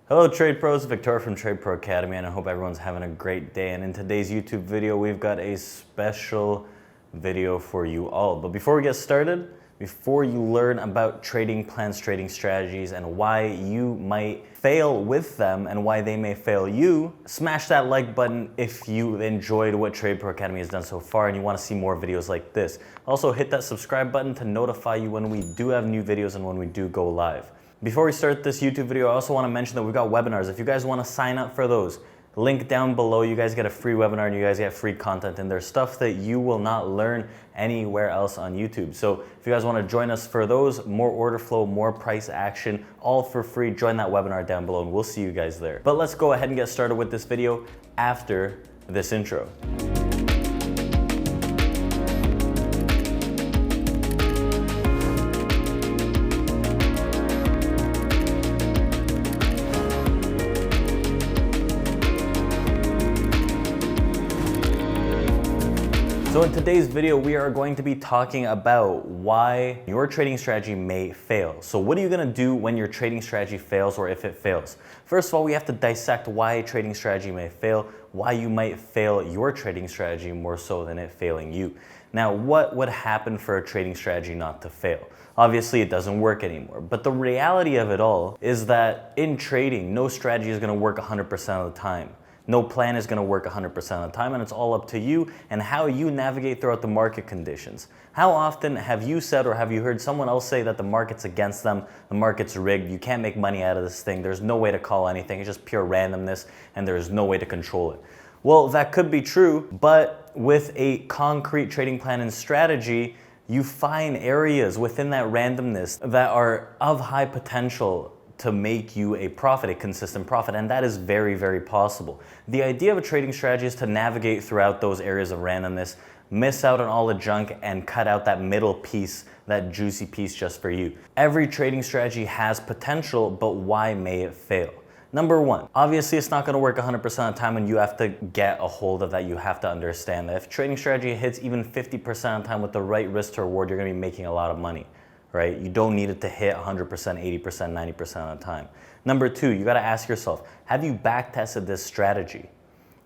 Hello Trade Pros, Victor from TRADEPRO Academy, and I hope everyone's having a great day. And in today's YouTube video, we've got a special video for you all. But before we get started, before you learn about trading plans, trading strategies, and why you might fail with them and why they may fail you, smash that like button if you enjoyed what TRADEPRO Academy has done so far and you want to see more videos like this. Also hit that subscribe button to notify you when we do have new videos and when we do go live. Before we start this YouTube video, I also want to mention that we've got webinars. If you guys want to sign up for those, link down below. You guys get a free webinar and you guys get free content, and there's stuff that you will not learn anywhere else on YouTube. So if you guys want to join us for those, more order flow, more price action, all for free, join that webinar down below and we'll see you guys there. But let's go ahead and get started with this video after this intro. So in today's video, we are going to be talking about why your trading strategy may fail. So what are you gonna do when your trading strategy fails or if it fails? First of all, we have to dissect why a trading strategy may fail, why you might fail your trading strategy more so than it failing you. Now, what would happen for a trading strategy not to fail? Obviously, it doesn't work anymore. But the reality of it all is that in trading, no strategy is gonna work 100% of the time. No plan is going to work 100% of the time, and it's all up to you and how you navigate throughout the market conditions. How often have you said or have you heard someone else say that the market's against them, the market's rigged, you can't make money out of this thing, there's no way to call anything, it's just pure randomness, and there's no way to control it? Well, that could be true, but with a concrete trading plan and strategy, you find areas within that randomness that are of high potential to make you a profit, a consistent profit, and that is very, very possible. The idea of a trading strategy is to navigate throughout those areas of randomness, miss out on all the junk, and cut out that middle piece, that juicy piece just for you. Every trading strategy has potential, but why may it fail? Number one, obviously it's not gonna work 100% of the time, and you have to get a hold of that. You have to understand that if trading strategy hits even 50% of the time with the right risk to reward, you're gonna be making a lot of money. Right? You don't need it to hit 100%, 80%, 90% of the time. Number two, you gotta ask yourself, have you back tested this strategy?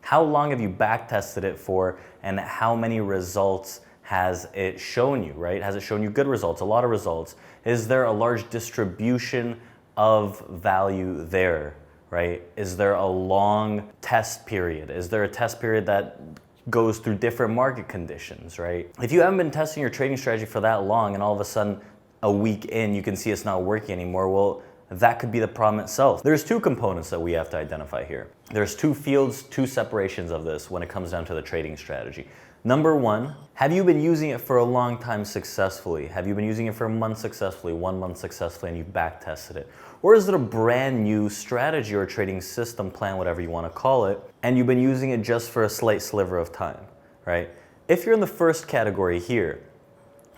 How long have you back tested it for, and how many results has it shown you, right? Has it shown you good results, a lot of results? Is there a large distribution of value there, right? Is there a long test period? Is there a test period that goes through different market conditions, right? If you haven't been testing your trading strategy for that long and all of a sudden a week in, you can see it's not working anymore, well, that could be the problem itself. There's two components that we have to identify here. There's two fields, two separations of this when it comes down to the trading strategy. Number one, have you been using it for a long time successfully? Have you been using it for a month successfully, 1 month successfully, and you've back tested it? Or is it a brand new strategy or trading system plan, whatever you want to call it, and you've been using it just for a slight sliver of time, right? If you're in the first category here,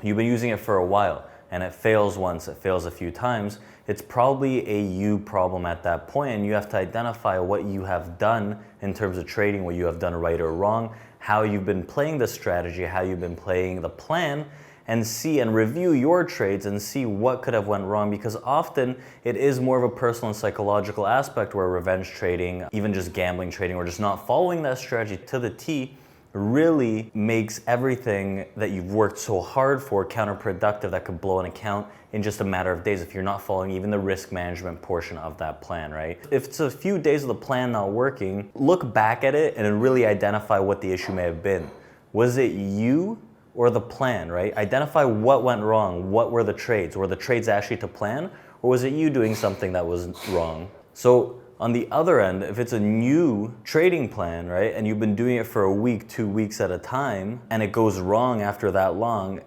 you've been using it for a while, and it fails once, it fails a few times, it's probably a you problem at that point, and you have to identify what you have done in terms of trading, what you have done right or wrong, how you've been playing the strategy, how you've been playing the plan, and see and review your trades and see what could have went wrong, because often it is more of a personal and psychological aspect where revenge trading, even just gambling trading, or just not following that strategy to the T really makes everything that you've worked so hard for counterproductive. That could blow an account in just a matter of days if you're not following even the risk management portion of that plan, right? If it's a few days of the plan not working, look back at it and really identify what the issue may have been. Was it you or the plan, right? Identify what went wrong. What were the trades? Were the trades actually to plan, or was it you doing something that was wrong? So on the other end, if it's a new trading plan, right, and you've been doing it for a week, 2 weeks at a time, and it goes wrong after that long,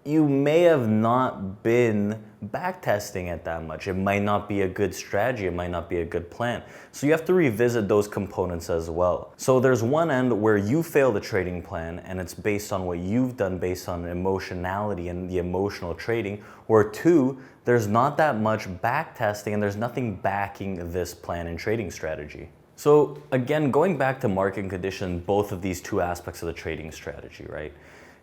you may have not been backtesting it that much. It might not be a good strategy. It might not be a good plan. So you have to revisit those components as well. So there's one end where you fail the trading plan and it's based on what you've done, based on emotionality and the emotional trading. Or two, there's not that much backtesting and there's nothing backing this plan and trading strategy. So again, going back to market condition, both of these two aspects of the trading strategy, right?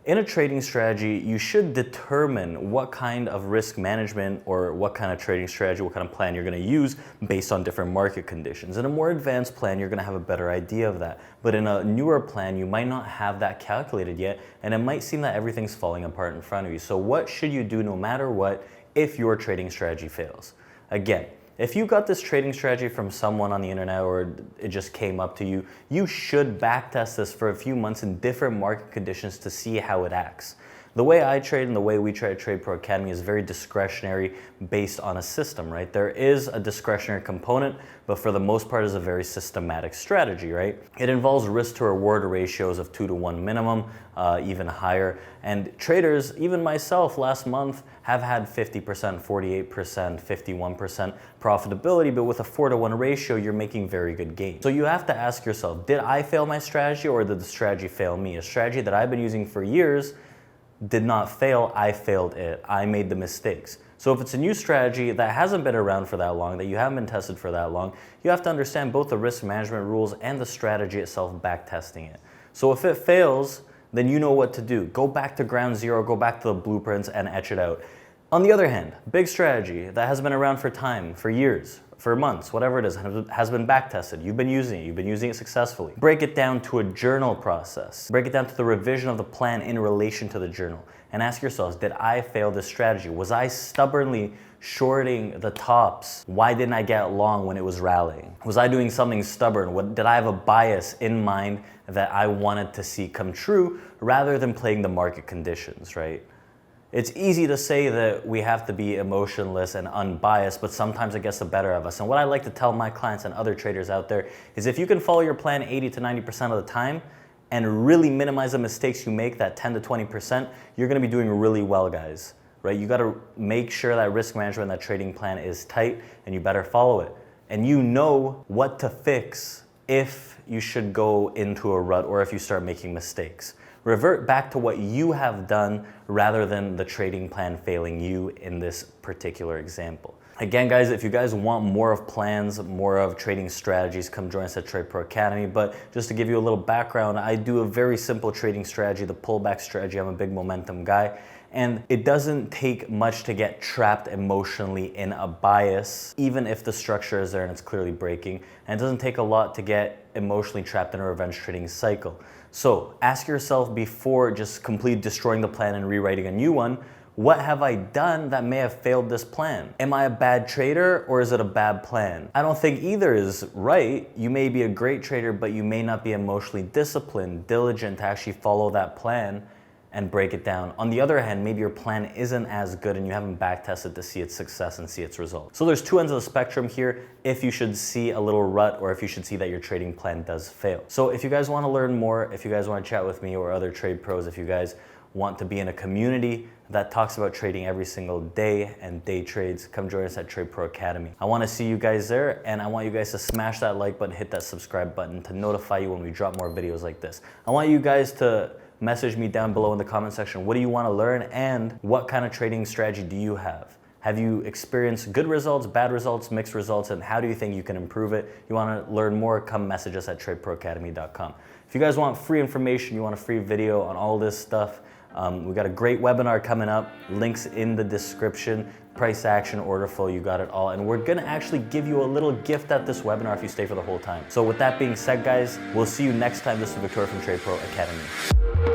In a trading strategy, you should determine what kind of risk management or what kind of trading strategy, what kind of plan you're going to use based on different market conditions. In a more advanced plan, you're going to have a better idea of that. But in a newer plan, you might not have that calculated yet, and it might seem that everything's falling apart in front of you. So what should you do no matter what if your trading strategy fails? Again, if you got this trading strategy from someone on the internet or it just came up to you, you should backtest this for a few months in different market conditions to see how it acts. The way I trade and the way we trade at TRADEPRO Academy is very discretionary based on a system, right? There is a discretionary component, but for the most part is a very systematic strategy, right? It involves risk to reward ratios of 2-to-1 minimum, even higher. And traders, even myself last month, have had 50%, 48%, 51% profitability, but with a 4-to-1 ratio, you're making very good gains. So you have to ask yourself, did I fail my strategy or did the strategy fail me? A strategy that I've been using for years did not fail, I failed it. I made the mistakes. So if it's a new strategy that hasn't been around for that long, that you haven't been tested for that long, you have to understand both the risk management rules and the strategy itself, back testing it. So if it fails, then you know what to do. Go back to ground zero, go back to the blueprints and etch it out. On the other hand, big strategy that has been around for time, for years, for months, whatever it is, has been back tested. You've been using it successfully. Break it down to a journal process. Break it down to the revision of the plan in relation to the journal. And ask yourselves, did I fail this strategy? Was I stubbornly shorting the tops? Why didn't I get long when it was rallying? Was I doing something stubborn? Did I have a bias in mind that I wanted to see come true rather than playing the market conditions, right? It's easy to say that we have to be emotionless and unbiased, but sometimes it gets the better of us. And what I like to tell my clients and other traders out there is if you can follow your plan 80 to 90% of the time and really minimize the mistakes you make, that 10 to 20%, you're gonna be doing really well, guys, right? You gotta make sure that risk management, that trading plan is tight, and you better follow it. And you know what to fix if you should go into a rut or if you start making mistakes. Revert back to what you have done rather than the trading plan failing you in this particular example. Again, guys, if you guys want more of plans, more of trading strategies, come join us at TRADEPRO Academy. But just to give you a little background, I do a very simple trading strategy, the pullback strategy. I'm a big momentum guy. And it doesn't take much to get trapped emotionally in a bias, even if the structure is there and it's clearly breaking. And it doesn't take a lot to get emotionally trapped in a revenge trading cycle. So ask yourself before just completely destroying the plan and rewriting a new one, what have I done that may have failed this plan? Am I a bad trader or is it a bad plan? I don't think either is right. You may be a great trader, but you may not be emotionally disciplined, diligent to actually follow that plan and break it down. On the other hand, maybe your plan isn't as good and you haven't back tested to see its success and see its results. So there's two ends of the spectrum here if you should see a little rut or if you should see that your trading plan does fail. So if you guys wanna learn more, if you guys wanna chat with me or other trade pros, if you guys want to be in a community that talks about trading every single day and day trades, come join us at TRADEPRO Academy. I wanna see you guys there and I want you guys to smash that like button, hit that subscribe button to notify you when we drop more videos like this. I want you guys to message me down below in the comment section. What do you want to learn and what kind of trading strategy do you have? Have you experienced good results, bad results, mixed results, and how do you think you can improve it? You want to learn more, come message us at TRADEPROacademy.com. If you guys want free information, you want a free video on all this stuff, we got a great webinar coming up, links in the description, price action, order flow, you got it all. And we're gonna actually give you a little gift at this webinar if you stay for the whole time. So with that being said, guys, we'll see you next time. This is Victoria from TRADEPRO Academy.